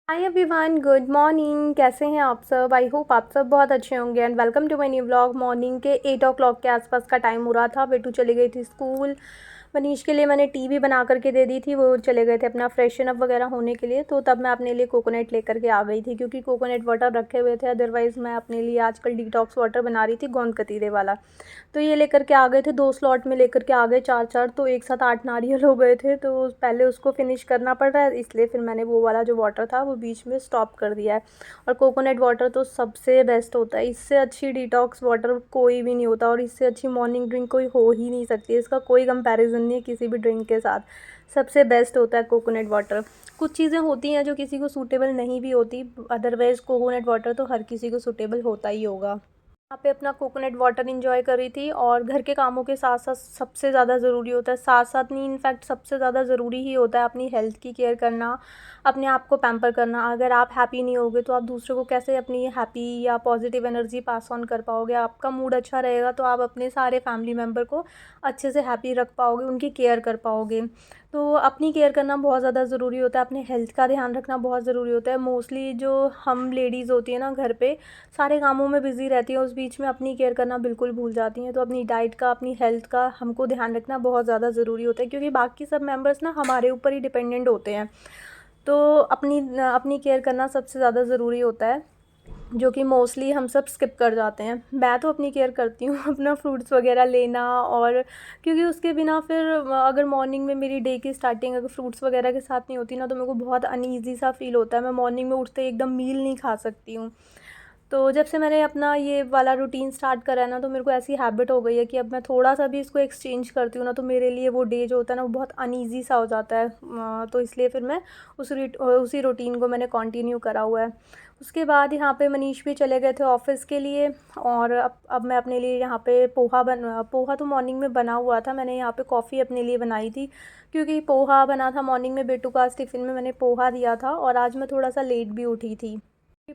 Hi everyone, good morning. कैसे हैं आप सब? आई होप आप सब बहुत अच्छे होंगे and welcome to my new vlog. Morning के 8 o'clock के आसपास का टाइम हो रहा था। बेटू चली गई थी स्कूल। मनीष के लिए मैंने टी भी बना करके दे दी थी, वो चले गए थे अपना फ्रेशन अप वगैरह होने के लिए। तो तब मैं अपने लिए कोकोनट लेकर के आ गई थी, क्योंकि कोकोनट वाटर रखे हुए थे। अदरवाइज़ मैं अपने लिए आजकल डिटॉक्स वाटर बना रही थी, गोंद कतीरे वाला। तो ये लेकर के आ गए थे, 2 स्लॉट में लेकर के आ गए, चार चार। तो एक साथ 8 नारियल हो गए थे, तो पहले उसको फिनिश करना पड़ रहा है, इसलिए फिर मैंने वो वाला जो वाटर था वो बीच में स्टॉप कर दिया है। और कोकोनट वाटर तो सबसे बेस्ट होता है, इससे अच्छी डिटॉक्स वाटर कोई भी नहीं होता, और इससे अच्छी मॉर्निंग ड्रिंक कोई हो ही नहीं सकती। इसका कोई कंपैरिजन नहीं है किसी भी ड्रिंक के साथ। सबसे बेस्ट होता है कोकोनट वाटर। कुछ चीज़ें होती हैं जो किसी को सूटेबल नहीं भी होती, अदरवाइज़ कोकोनट वाटर तो हर किसी को सूटेबल होता ही होगा। यहाँ पे अपना कोकोनट वाटर एंजॉय कर रही थी, और घर के कामों के साथ साथ सबसे ज़्यादा ज़रूरी होता है, साथ साथ नहीं इनफैक्ट सबसे ज़्यादा ज़रूरी ही होता है अपनी हेल्थ की केयर करना, अपने आप को पैम्पर करना। अगर आप हैप्पी नहीं होगे तो आप दूसरों को कैसे अपनी हैप्पी या पॉजिटिव एनर्जी पास ऑन कर पाओगे? आपका मूड अच्छा रहेगा तो आप अपने सारे फैमिली मेम्बर को अच्छे से हैप्पी रख पाओगे, उनकी केयर कर पाओगे। तो अपनी केयर करना बहुत ज़्यादा ज़रूरी होता है, अपने हेल्थ का ध्यान रखना बहुत ज़रूरी होता है। मोस्टली जो हम लेडीज़ होती है ना, घर पे सारे कामों में बिज़ी रहती हैं, उस बीच में अपनी केयर करना बिल्कुल भूल जाती हैं। तो अपनी डाइट का, अपनी हेल्थ का हमको ध्यान रखना बहुत ज़्यादा ज़रूरी होता है, क्योंकि बाकी सब मेंबर्स ना हमारे ऊपर ही डिपेंडेंट होते हैं। तो अपनी अपनी केयर करना सबसे ज़्यादा ज़रूरी होता है, जो कि मोस्टली हम सब स्किप कर जाते हैं। मैं तो अपनी केयर करती हूँ अपना फ्रूट्स वगैरह लेना, और क्योंकि उसके बिना फिर अगर मॉर्निंग में मेरी डे की स्टार्टिंग अगर फ्रूट्स वगैरह के साथ नहीं होती ना, तो मेरे को बहुत अनईज़ी सा फ़ील होता है। मैं मॉर्निंग में उठते ही एकदम मील नहीं खा सकती हूँ। तो जब से मैंने अपना ये वाला रूटीन स्टार्ट करा है ना, तो मेरे को ऐसी हैबिट हो गई है कि अब मैं थोड़ा-सा भी इसको एक्सचेंज करती हूँ ना, तो मेरे लिए वो डे जो होता है ना, वो बहुत अनईज़ी सा हो जाता है। तो इसलिए फिर मैं उसी रूटीन को मैंने कंटिन्यू करा हुआ है। उसके बाद यहाँ पे मनीष भी चले गए थे ऑफ़िस के लिए, और अब मैं अपने लिए यहाँ पे पोहा तो मॉर्निंग में बना हुआ था। मैंने यहाँ पे कॉफ़ी अपने लिए बनाई थी, क्योंकि पोहा बना था मॉर्निंग में। बेटू को आज टिफ़िन में मैंने पोहा दिया था, और आज मैं थोड़ा-सा लेट भी उठी थी।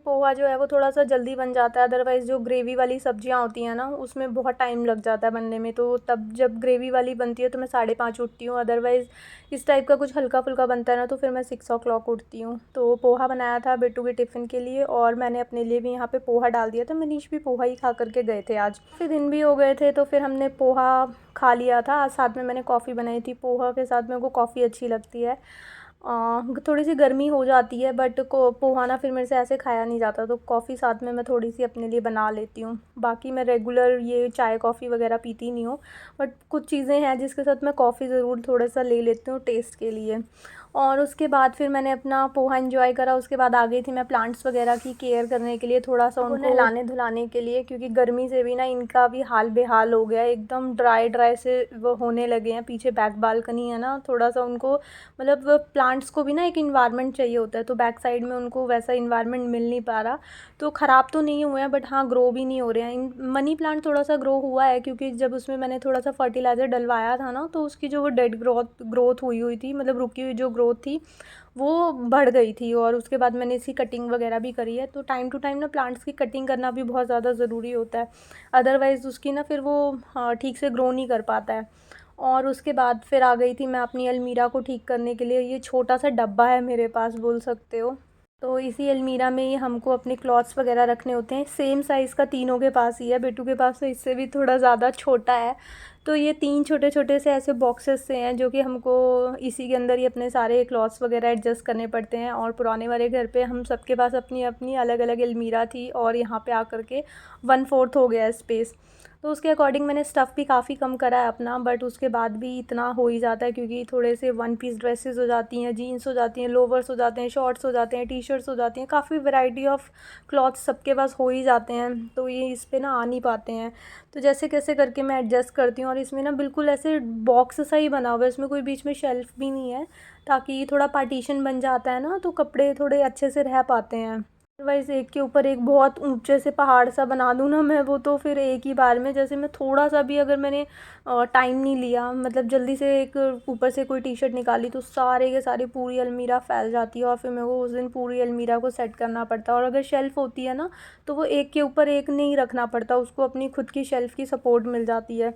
पोहा जो है वो थोड़ा-सा जल्दी बन जाता है, अदरवाइज़ जो ग्रेवी वाली सब्जियां होती हैं ना, उसमें बहुत टाइम लग जाता है बनने में। तो तब जब ग्रेवी वाली बनती है तो मैं 5:30 उठती हूँ, अदरवाइज़ इस टाइप का कुछ हल्का-फुल्का बनता है ना, तो फिर मैं 6 o'clock उठती हूँ। तो पोहा बनाया था बेटू के टिफ़िन के लिए, और मैंने अपने लिए भी यहाँ पे पोहा डाल दिया था। मनीष भी पोहा ही खा कर के गए थे आज। फिर दिन भी हो गए थे, तो फिर हमने पोहा खा लिया था। आज साथ में मैंने कॉफ़ी बनाई थी। पोहा के साथ मेरे को कॉफ़ी अच्छी लगती है। थोड़ी सी गर्मी हो जाती है, बट को पोहा ना फिर मेरे से ऐसे खाया नहीं जाता, तो कॉफ़ी साथ में मैं थोड़ी सी अपने लिए बना लेती हूँ। बाकी मैं रेगुलर ये चाय कॉफ़ी वगैरह पीती नहीं हूँ, बट कुछ चीज़ें हैं जिसके साथ मैं कॉफ़ी ज़रूर थोड़ा सा ले लेती हूँ टेस्ट के लिए। और उसके बाद फिर मैंने अपना पोहा एंजॉय करा। उसके बाद आ गई थी मैं प्लांट्स वगैरह की केयर करने के लिए, थोड़ा सा उनको नहलाने धुलाने के लिए, क्योंकि गर्मी से भी ना इनका भी हाल बेहाल हो गया है, एकदम ड्राई ड्राई से वो होने लगे हैं। पीछे बैक बालकनी है ना, थोड़ा सा उनको मतलब प्लांट्स को भी ना एक इन्वायरमेंट चाहिए होता है, तो बैक साइड में उनको वैसा इन्वायरमेंट मिल नहीं पा रहा। तो ख़राब तो नहीं हुए हैं, बट हाँ ग्रो भी नहीं हो रहे हैं। इन मनी प्लांट थोड़ा सा ग्रो हुआ है, क्योंकि जब उसमें मैंने थोड़ा सा फर्टिलाइज़र डलवाया था ना, तो उसकी जो वो डेड ग्रोथ हुई हुई थी, मतलब रुकी हुई जो ग्रोथ थी, वो बढ़ गई थी। और उसके बाद मैंने इसकी कटिंग वगैरह भी करी है। तो टाइम टू टाइम ना प्लांट्स की कटिंग करना भी बहुत ज़्यादा ज़रूरी होता है, अदरवाइज़ उसकी ना फिर वो ठीक से ग्रो नहीं कर पाता है। और उसके बाद फिर आ गई थी मैं अपनी अलमीरा को ठीक करने के लिए। ये छोटा सा डब्बा है मेरे पास, बोल सकते हो। तो इसी अलमीरा में ही हमको अपने क्लॉथ्स वगैरह रखने होते हैं। सेम साइज़ का तीनों के पास ही है, बेटू के पास तो इससे भी थोड़ा ज़्यादा छोटा है। तो ये 3 छोटे-छोटे से ऐसे बॉक्सेस से हैं, जो कि हमको इसी के अंदर ही अपने सारे क्लॉथ्स वगैरह एडजस्ट करने पड़ते हैं। और पुराने वाले घर पे हम सबके पास अपनी-अपनी अलग-अलग अलमीरा थी, और यहाँ पे आकर के 1/4 हो गया है स्पेस। तो उसके अकॉर्डिंग मैंने स्टफ़ भी काफ़ी कम करा है अपना, बट उसके बाद भी इतना हो ही जाता है, क्योंकि थोड़े से वन पीस ड्रेसेस हो जाती हैं, जीन्स हो जाती हैं, लोवर्स हो जाते हैं, शॉर्ट्स हो जाते हैं, टी शर्ट्स हो जाती हैं, काफ़ी वैरायटी ऑफ क्लॉथ्स सबके पास हो ही जाते हैं। तो ये इस पे ना आ नहीं पाते हैं, तो जैसे कैसे करके मैं एडजस्ट करती हूँ। और इसमें ना बिल्कुल ऐसे बॉक्स सा ही बना हुआ है, इसमें कोई बीच में शेल्फ़ भी नहीं है, ताकि थोड़ा पार्टीशन बन जाता है ना, तो कपड़े थोड़े अच्छे से रह पाते हैं। अदरवाइज़ एक के ऊपर एक बहुत ऊंचे से पहाड़ सा बना दूँ ना मैं, वो तो फिर एक ही बार में, जैसे मैं थोड़ा सा भी अगर मैंने टाइम नहीं लिया, मतलब जल्दी से एक ऊपर से कोई टी शर्ट निकाली, तो सारे के सारी पूरी अलमीरा फैल जाती है, और फिर मेरे को उस दिन पूरी अलमीरा को सेट करना पड़ता है। और अगर शेल्फ़ होती है ना, तो वो एक के ऊपर एक नहीं रखना पड़ता, उसको अपनी खुद की शेल्फ़ की सपोर्ट मिल जाती है।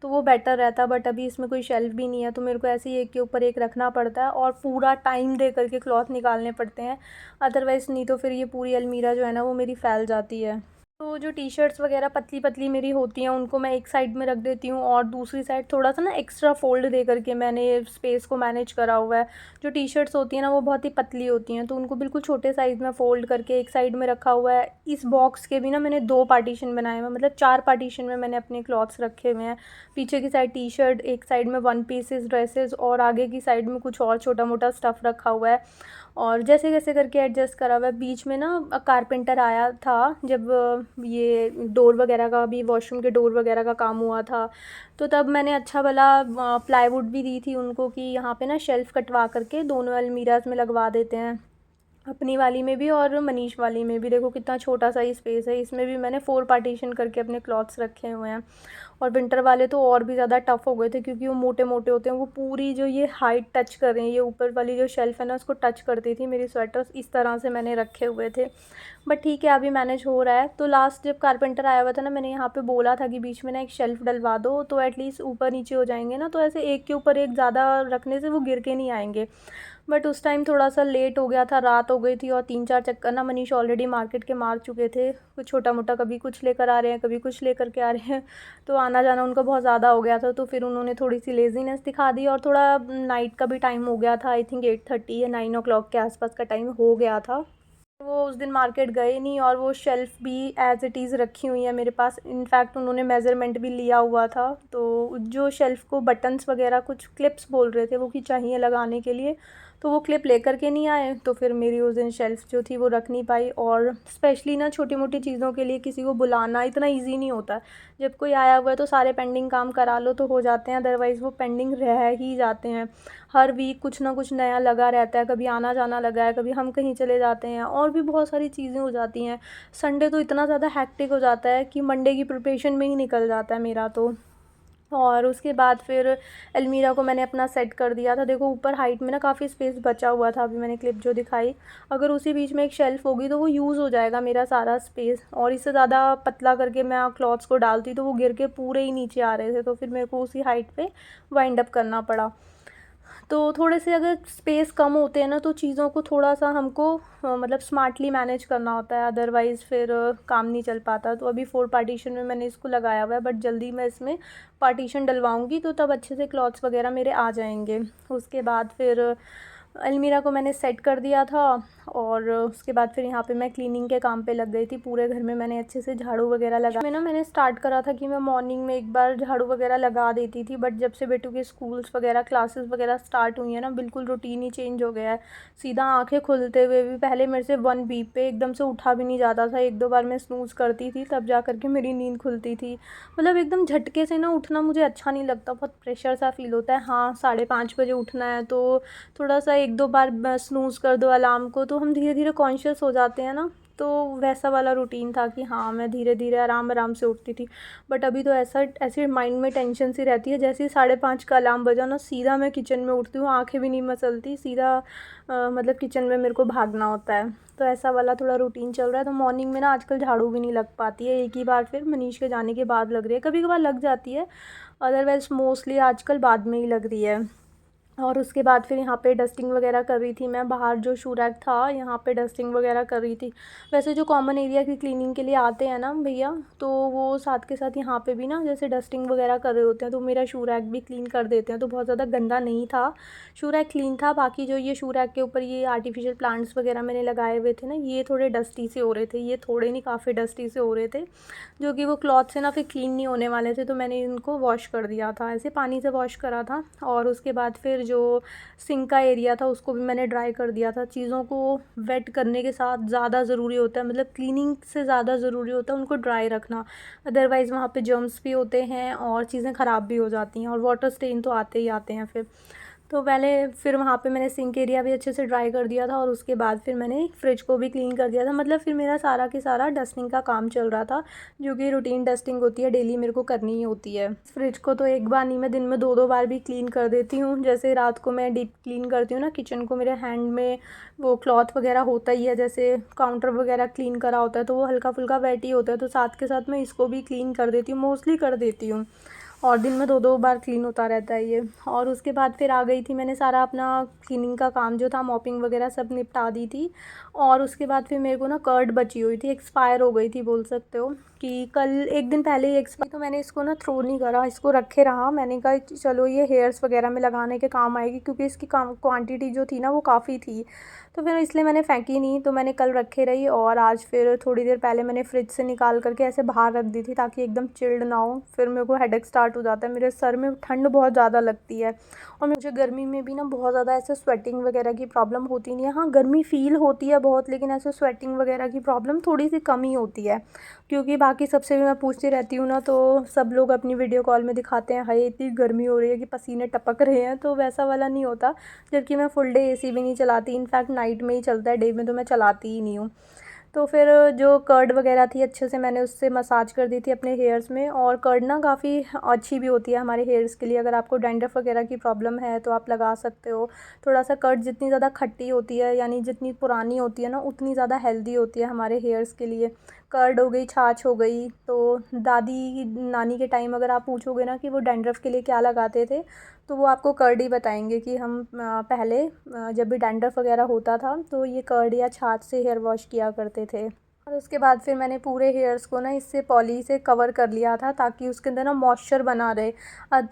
तो वो बेटर रहता। बट अभी इसमें कोई शेल्फ़ भी नहीं है, तो मेरे को ऐसे ही एक के ऊपर एक रखना पड़ता है और पूरा टाइम दे करके क्लॉथ निकालने पड़ते हैं। अदरवाइज़ नहीं तो फिर ये पूरी अलमीरा जो है ना वो मेरी फैल जाती है। तो जो टी शर्ट्स वगैरह पतली पतली मेरी होती हैं उनको मैं एक साइड में रख देती हूँ और दूसरी साइड थोड़ा सा ना एक्स्ट्रा फ़ोल्ड दे करके मैंने स्पेस को मैनेज करा हुआ है। जो टी शर्ट्स होती हैं ना वो बहुत ही पतली होती हैं, तो उनको बिल्कुल छोटे साइज़ में फ़ोल्ड करके एक साइड में रखा हुआ है। इस बॉक्स के भी ना मैंने 2 पार्टीशन बनाए हुए हैं, मतलब 4 पार्टीशन में मैंने अपने क्लॉथ्स रखे हुए हैं। पीछे की साइड टी शर्ट, एक साइड में वन पीसेस ड्रेसेस और आगे की साइड में कुछ और छोटा मोटा स्टफ़ रखा हुआ है। और जैसे कैसे करके एडजस्ट करा हुआ है। बीच में ना कारपेंटर आया था जब ये डोर वगैरह का भी, वॉशरूम के डोर वगैरह का काम हुआ था, तो तब मैंने अच्छा भला प्लाईवुड भी दी थी उनको कि यहाँ पे ना शेल्फ़ कटवा करके दोनों अलमीराज में लगवा देते हैं, अपनी वाली में भी और मनीष वाली में भी। देखो कितना छोटा सा ही स्पेस है, इसमें भी मैंने 4 पार्टीशन करके अपने क्लॉथ्स रखे हुए हैं। और विंटर वाले तो और भी ज़्यादा टफ़ हो गए थे क्योंकि वो मोटे मोटे होते हैं, वो पूरी जो ये हाइट टच कर रही है, ये ऊपर वाली जो शेल्फ़ है ना उसको टच करती थी मेरी स्वेटर्स, इस तरह से मैंने रखे हुए थे। बट ठीक है, अभी मैनेज हो रहा है। तो लास्ट जब कारपेंटर आया हुआ था ना, मैंने यहाँ पे बोला था कि बीच में ना एक शेल्फ़ डलवा दो तो एटलीस्ट ऊपर नीचे हो जाएंगे ना, तो ऐसे एक के ऊपर एक ज़्यादा रखने से वो गिर के नहीं आएंगे। बट उस टाइम थोड़ा सा लेट हो गया था, रात हो गई थी और 3-4 चक्कर ना मनीष ऑलरेडी मार्केट के मार चुके थे। कुछ छोटा मोटा कभी कुछ लेकर आ रहे हैं, कभी कुछ लेकर के आ रहे हैं, तो आना जाना उनका बहुत ज़्यादा हो गया था। तो फिर उन्होंने थोड़ी सी लेज़ीनेस दिखा दी और थोड़ा नाइट का भी टाइम हो गया था, आई थिंक 8:30 या 9 o'clock के आसपास का टाइम हो गया था। वो उस दिन मार्केट गए नहीं और वो शेल्फ़ भी एज़ इट इज़ रखी हुई है मेरे पास। इनफैक्ट उन्होंने मेज़रमेंट भी लिया हुआ था, तो जो शेल्फ़ को बटन्स वगैरह कुछ क्लिप्स बोल रहे थे वो कि चाहिए लगाने के लिए, तो वो क्लिप लेकर के नहीं आए, तो फिर मेरी उस दिन शेल्फ़ जो थी वो रख नहीं पाई। और स्पेशली ना छोटी मोटी चीज़ों के लिए किसी को बुलाना इतना ईज़ी नहीं होता है। जब कोई आया हुआ है तो सारे पेंडिंग काम करा लो तो हो जाते हैं, अदरवाइज़ वो पेंडिंग रह ही जाते हैं। हर वीक कुछ ना कुछ नया लगा रहता है, कभी आना जाना लगा है, कभी हम कहीं चले जाते हैं और भी बहुत सारी चीज़ें हो जाती हैं। संडे तो इतना ज़्यादा हेक्टिक हो जाता है कि मंडे की प्रिपरेशन में ही निकल जाता है मेरा तो। और उसके बाद फिर अलमीरा को मैंने अपना सेट कर दिया था। देखो ऊपर हाइट में ना काफ़ी स्पेस बचा हुआ था, अभी मैंने क्लिप जो दिखाई, अगर उसी बीच में एक शेल्फ़ होगी तो वो यूज़ हो जाएगा मेरा सारा स्पेस। और इससे ज़्यादा पतला करके मैं क्लॉथ्स को डालती तो वो गिर के पूरे ही नीचे आ रहे थे, तो फिर मेरे को उसी हाइट पे वाइंड अप करना पड़ा। तो थोड़े से अगर स्पेस कम होते हैं ना तो चीज़ों को थोड़ा सा हमको मतलब स्मार्टली मैनेज करना होता है, अदरवाइज़ फिर काम नहीं चल पाता। तो अभी 4 पार्टीशन में मैंने इसको लगाया हुआ है, बट जल्दी मैं इसमें पार्टीशन डलवाऊँगी तो तब अच्छे से क्लॉथ्स वगैरह मेरे आ जाएंगे। उसके बाद फिर अलमीरा को मैंने सेट कर दिया था और उसके बाद फिर यहाँ पे मैं क्लीनिंग के काम पे लग गई थी। पूरे घर में मैंने अच्छे से झाड़ू वगैरह लगा मैं ना मैंने स्टार्ट करा था कि मैं मॉर्निंग में एक बार झाड़ू वगैरह लगा देती थी, बट जब से बेटू के स्कूल्स वगैरह क्लासेस वगैरह स्टार्ट हुई है ना, बिल्कुल रूटीन ही चेंज हो गया है। सीधा आंखें खुलते हुए भी पहले मेरे से 1 बीप पे एकदम से उठा भी नहीं जाता था। 1-2 बार मैं स्नूज़ करती थी तब जा कर के मेरी नींद खुलती थी। मतलब एकदम झटके से ना उठना मुझे अच्छा नहीं लगता, बहुत प्रेशर सा फ़ील होता है। हाँ, 5:30 बजे उठना है तो थोड़ा सा 1-2 बार स्नूज़ कर दो अलार्म को तो हम धीरे धीरे कॉन्शियस हो जाते हैं ना, तो वैसा वाला रूटीन था कि हाँ मैं धीरे धीरे आराम आराम से उठती थी। बट अभी तो ऐसे माइंड में टेंशन सी रहती है, जैसे ही 5:30 का अलार्म बजा ना सीधा मैं किचन में उठती हूँ, आंखें भी नहीं मसलती, सीधा मतलब किचन में मेरे को भागना होता है। तो ऐसा वाला थोड़ा रूटीन चल रहा है। तो मॉर्निंग में ना आजकल झाड़ू भी नहीं लग पाती है, एक ही बार फिर मनीष के जाने के बाद लग रही है, कभी कभार लग जाती है, अदरवाइज़ मोस्टली आजकल बाद में ही लग रही है। और उसके बाद फिर यहाँ पे डस्टिंग वगैरह कर रही थी मैं, बाहर जो शू रैक था यहाँ पे डस्टिंग वगैरह कर रही थी। वैसे जो कॉमन एरिया की क्लीनिंग के लिए आते हैं ना भैया, तो वो साथ के साथ यहाँ पे भी ना जैसे डस्टिंग वगैरह कर रहे होते हैं, तो मेरा शू रैक भी क्लीन कर देते हैं। तो बहुत ज़्यादा गंदा नहीं था, शू रैक क्लीन था। बाकी जो ये शू रैक के ऊपर ये आर्टिफिशियल प्लांट्स वगैरह मैंने लगाए हुए थे ना, ये थोड़े डस्टी से हो रहे थे, ये थोड़े नहीं काफ़ी डस्टी से हो रहे थे, जो कि वो क्लॉथ से ना फिर क्लीन नहीं होने वाले थे। तो मैंने इनको वॉश कर दिया था, ऐसे पानी से वॉश करा था। और उसके बाद फिर जो सिंक का एरिया था उसको भी मैंने ड्राई कर दिया था। चीज़ों को वेट करने के साथ ज़्यादा ज़रूरी होता है, मतलब क्लीनिंग से ज़्यादा ज़रूरी होता है उनको ड्राई रखना, अदरवाइज़ वहाँ पे जर्म्स भी होते हैं और चीज़ें ख़राब भी हो जाती हैं और वाटर स्टेन तो आते ही आते हैं फिर। तो पहले फिर वहाँ पे मैंने सिंक एरिया भी अच्छे से ड्राई कर दिया था और उसके बाद फिर मैंने फ्रिज को भी क्लीन कर दिया था। मतलब फिर मेरा सारा के सारा डस्टिंग का काम चल रहा था, जो कि रूटीन डस्टिंग होती है, डेली मेरे को करनी ही होती है। फ्रिज को तो एक बार नहीं, मैं दिन में 2-2 बार भी क्लीन कर देती हूँ। जैसे रात को मैं डीप क्लीन करती हूँ ना किचन को, मेरे हैंड में वो क्लॉथ वगैरह होता ही है, जैसे काउंटर वगैरह क्लीन करा होता है तो वो हल्का फुल्का वेट ही होता है, तो साथ के साथ मैं इसको भी क्लीन कर देती हूँ, मोस्टली कर देती हूँ। और दिन में 2-2 बार क्लीन होता रहता है ये। और उसके बाद फिर आ गई थी, मैंने सारा अपना क्लीनिंग का काम जो था, मॉपिंग वगैरह सब निपटा दी थी। और उसके बाद फिर मेरे को ना कर्ड बची हुई थी, एक्सपायर हो गई थी बोल सकते हो, कि कल 1 दिन पहले ही एक्सपायर, तो मैंने इसको ना थ्रो नहीं करा, इसको रखे रहा। मैंने कहा चलो ये हेयर्स वगैरह में लगाने के काम आएगी, क्योंकि इसकी क्वांटिटी जो थी ना वो काफ़ी थी, तो फिर इसलिए मैंने फेंकी नहीं, तो मैंने कल रखे रही। और आज फिर थोड़ी देर पहले मैंने फ्रिज से निकाल करके ऐसे बाहर रख दी थी, ताकि एकदम चिल्ड ना हो। फिर मेरे को हेडेक स्टार्ट हो जाता है, मेरे सर में ठंड बहुत ज़्यादा लगती है, और मुझे गर्मी में भी ना बहुत ज़्यादा ऐसे स्वेटिंग वगैरह की प्रॉब्लम होती नहीं है। हाँ, गर्मी फ़ील होती है बहुत, लेकिन ऐसे स्वेटिंग वगैरह की प्रॉब्लम थोड़ी सी कम ही होती है, क्योंकि बाकी सबसे भी मैं पूछती रहती हूँ ना, तो सब लोग अपनी वीडियो कॉल में दिखाते हैं हाय इतनी गर्मी हो रही है कि पसीने टपक रहे हैं, तो वैसा वाला नहीं होता। जबकि मैं फुल डे एसी भी नहीं चलाती, इनफैक्ट नाइट में ही चलता है, डे में तो मैं चलाती ही नहीं हूँ। तो फिर जो कर्ड वगैरह थी अच्छे से मैंने उससे मसाज कर दी थी अपने हेयर्स में। और कर्ड ना काफ़ी अच्छी भी होती है हमारे हेयर्स के लिए, अगर आपको डैंड्रफ वगैरह की प्रॉब्लम है तो आप लगा सकते हो। थोड़ा सा कर्ड जितनी ज़्यादा खट्टी होती है, यानी जितनी पुरानी होती है ना, उतनी ज़्यादा हेल्दी होती है हमारे हेयर्स के लिए। कर्ड हो गई, छाछ हो गई, तो दादी नानी के टाइम अगर आप पूछोगे ना कि वो डैंड्रफ के लिए क्या लगाते थे, तो वो आपको कर्ड ही बताएंगे कि हम पहले जब भी डैंड्रफ वगैरह होता था तो ये कर्ड या छाछ से हेयर वॉश किया करते थे। और उसके बाद फिर मैंने पूरे हेयर्स को ना इससे पॉली से कवर कर लिया था, ताकि उसके अंदर ना मॉइस्चर बना रहे।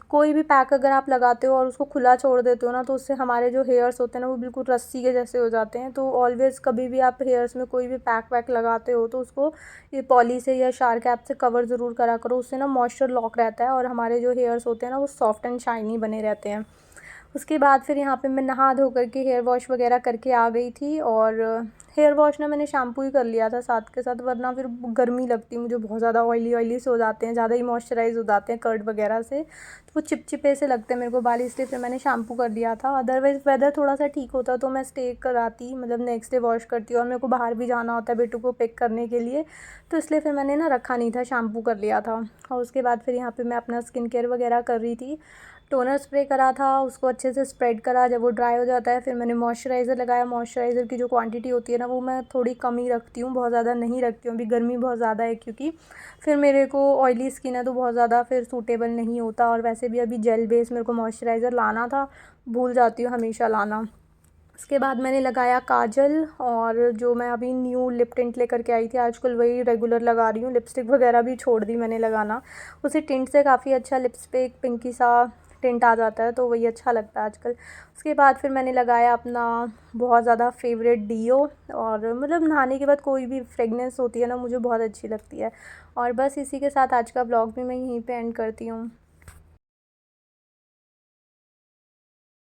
कोई भी पैक अगर आप लगाते हो और उसको खुला छोड़ देते हो ना, तो उससे हमारे जो हेयर्स होते हैं ना वो बिल्कुल रस्सी के जैसे हो जाते हैं। तो ऑलवेज़ कभी भी आप हेयर्स में कोई भी पैक वैक लगाते हो तो उसको ये पॉली से या शार्क ऐप से कवर ज़रूर करा करो, उससे ना मॉइस्चर लॉक रहता है और हमारे जो हेयर्स होते हैं ना वो सॉफ्ट एंड शाइनी बने रहते हैं। उसके बाद फिर यहाँ पे मैं नहा धो कर के हेयर वॉश वगैरह करके आ गई थी। और हेयर वॉश ना मैंने शैम्पू ही कर लिया था साथ के साथ, वरना फिर गर्मी लगती मुझे बहुत ज़्यादा, ऑयली ऑयली से हो जाते हैं, ज़्यादा ही मॉइस्चराइज हो जाते हैं कर्ड वगैरह से, तो वो चिपचिपे से लगते हैं मेरे को बाल, इसलिए फिर मैंने शैम्पू कर लिया था। अदरवाइज़ वेदर थोड़ा सा ठीक होता तो मैं स्टे कराती, मतलब नेक्स्ट डे वॉश करती, और मेरे को बाहर भी जाना होता है बेटू को पिक करने के लिए, तो इसलिए फिर मैंने ना रखा नहीं था, शैम्पू कर लिया था। और उसके बाद फिर यहाँ पर मैं अपना स्किन केयर वगैरह कर रही थी। टोनर स्प्रे करा था, उसको अच्छे से स्प्रेड करा, जब वो ड्राई हो जाता है फिर मैंने मॉइस्चराइज़र लगाया। मॉइस्चराइज़र की जो क्वांटिटी होती है ना वो मैं थोड़ी कम ही रखती हूँ, बहुत ज़्यादा नहीं रखती हूँ, अभी गर्मी बहुत ज़्यादा है, क्योंकि फिर मेरे को ऑयली स्किन है तो बहुत ज़्यादा फिर सूटेबल नहीं होता। और वैसे भी अभी जेल बेस मेरे को मॉइस्चराइज़र लाना था, भूल जाती हूँ हमेशा लाना। उसके बाद मैंने लगाया काजल, और जो मैं अभी न्यू लिप टिंट लेकर के आई थी आजकल वही रेगुलर लगा रही हूँ। लिपस्टिक वगैरह भी छोड़ दी मैंने लगाना, उसी टिंट से काफ़ी अच्छा लिप्स पे एक पिंकी सा टिंट आ जाता है, तो वही अच्छा लगता है आजकल। उसके बाद फिर मैंने लगाया अपना बहुत ज़्यादा फेवरेट डियो, और मतलब नहाने के बाद कोई भी फ्रेगनेंस होती है ना मुझे बहुत अच्छी लगती है। और बस इसी के साथ आज का ब्लॉग भी मैं यहीं पे एंड करती हूँ।